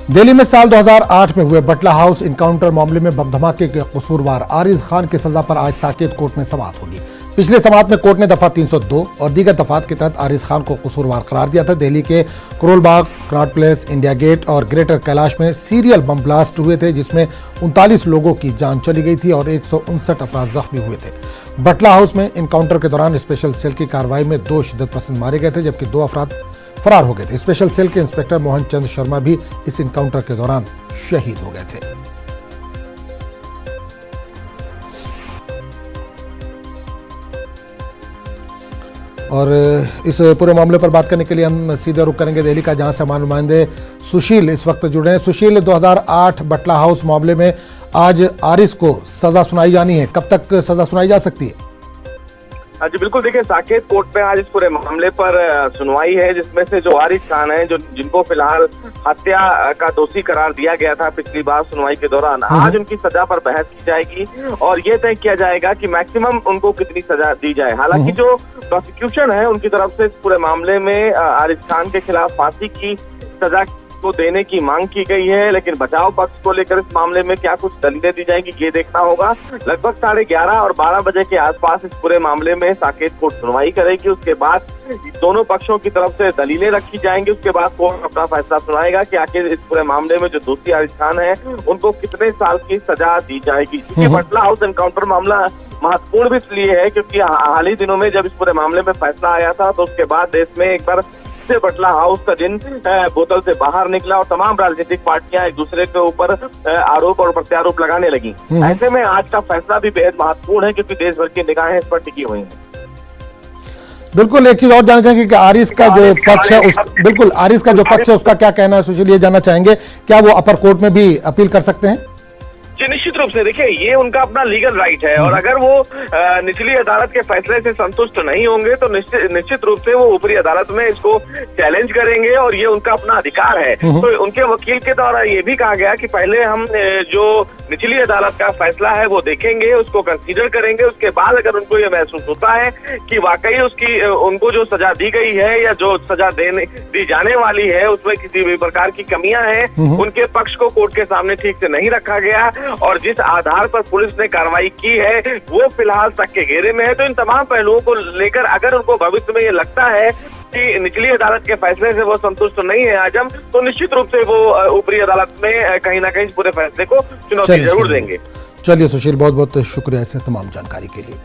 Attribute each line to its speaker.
Speaker 1: दिल्ली में साल 2008 में हुए बटला हाउस इनकाउंटर मामले में बम धमाके के कसूरवार आरिज खान की सजा पर आज साकेत कोर्ट में समाअत होगी। पिछले समाअत में कोर्ट ने दफा 302 और दीगर दफात के तहत आरिज खान को कसूरवार करार दिया था। दिल्ली के Karol Bagh, Connaught place, India gate और ग्रेटर कैलाश में सीरियल बम ब्लास्ट हुए थे, जिसमें 39 लोगों की जान चली गई थी और 159 अफराद जख्मी हुए थे। बटला हाउस में इनकाउंटर के दौरान स्पेशल सेल की कार्रवाई में 2 शिद्दत पसंद मारे गए थे, जबकि 2 अफराद फरार हो गए थे। स्पेशल सेल के इंस्पेक्टर मोहन चंद शर्मा भी इस इनकाउंटर के दौरान शहीद हो गए थे। और इस पूरे मामले पर बात करने के लिए हम सीधे रुख करेंगे दिल्ली का, जहां से हमारे नुमाइंदे सुशील इस वक्त जुड़े हैं। सुशील, 2008 बटला हाउस मामले में आज आरिस को सजा सुनाई जानी है, कब तक सजा सुनाई जा सकती है?
Speaker 2: जी बिल्कुल, देखिए साकेत कोर्ट में आज इस पूरे मामले पर सुनवाई है, जिसमें से जो आरिज खान है, जिनको फिलहाल हत्या का दोषी करार दिया गया था पिछली बार सुनवाई के दौरान, आज उनकी सजा पर बहस की जाएगी और ये तय किया जाएगा कि मैक्सिमम उनको कितनी सजा दी जाए। हालांकि जो प्रोसिक्यूशन है उनकी तरफ से इस पूरे मामले में आरिज खान के खिलाफ फांसी की सजा को देने की मांग की गई है, लेकिन बचाव पक्ष को लेकर इस मामले में क्या कुछ दलीलें दी जाएंगी ये देखना होगा। लगभग 11:30 और 12 बजे के आसपास इस पूरे मामले में साकेत कोर्ट सुनवाई करेगी। उसके बाद दोनों पक्षों की तरफ से दलीलें रखी जाएंगी। उसके बाद कोर्ट अपना फैसला सुनाएगा कि आखिर इस पूरे मामले में जो दोषी आरिज खान है उनको कितने साल की सजा दी जाएगी। क्योंकि बटला हाउस एनकाउंटर मामला महत्वपूर्ण भी इसलिए है क्योंकि हाल ही दिनों में जब इस पूरे मामले में फैसला आया था तो उसके बाद देश में एक बार से बटला हाउस का दिन बोतल से बाहर निकला और तमाम राजनीतिक पार्टियां एक दूसरे के ऊपर आरोप और प्रत्यारोप लगाने लगी। ऐसे में आज का फैसला भी बेहद महत्वपूर्ण है क्योंकि देश भर की निगाहें इस पर टिकी हुई हैं।
Speaker 1: बिल्कुल, एक चीज और जानना चाहेंगे कि आरिस का जो पक्ष है बिल्कुल आरिस का जो पक्ष है उसका क्या कहना है सुशील, ये जानना चाहेंगे क्या वो अपर कोर्ट में भी अपील कर सकते हैं?
Speaker 2: जी निश्चित रूप से, देखिए ये उनका अपना लीगल राइट है और अगर वो निचली अदालत के फैसले से संतुष्ट नहीं होंगे तो निश्चित रूप से वो ऊपरी अदालत में इसको चैलेंज करेंगे और ये उनका अपना अधिकार है। तो उनके वकील के द्वारा ये भी कहा गया कि पहले हम जो निचली अदालत का फैसला है वो देखेंगे, उसको कंसीडर करेंगे। उसके बाद अगर उनको ये महसूस होता है कि वाकई उनको जो सजा दी गई है या जो सजा दी जाने वाली है उसमें किसी भी प्रकार की कमियां हैं, उनके पक्ष को कोर्ट के सामने ठीक से नहीं रखा गया और जिस आधार पर पुलिस ने कार्रवाई की है वो फिलहाल शक के घेरे में है, तो इन तमाम पहलुओं को लेकर अगर उनको भविष्य में ये लगता है कि निचली अदालत के फैसले से वो संतुष्ट नहीं है आजम, तो निश्चित रूप से वो ऊपरी अदालत में कहीं ना कहीं पूरे फैसले को चुनौती जरूर देंगे।
Speaker 1: चलिए सुशील, बहुत बहुत शुक्रिया इस तमाम जानकारी के लिए।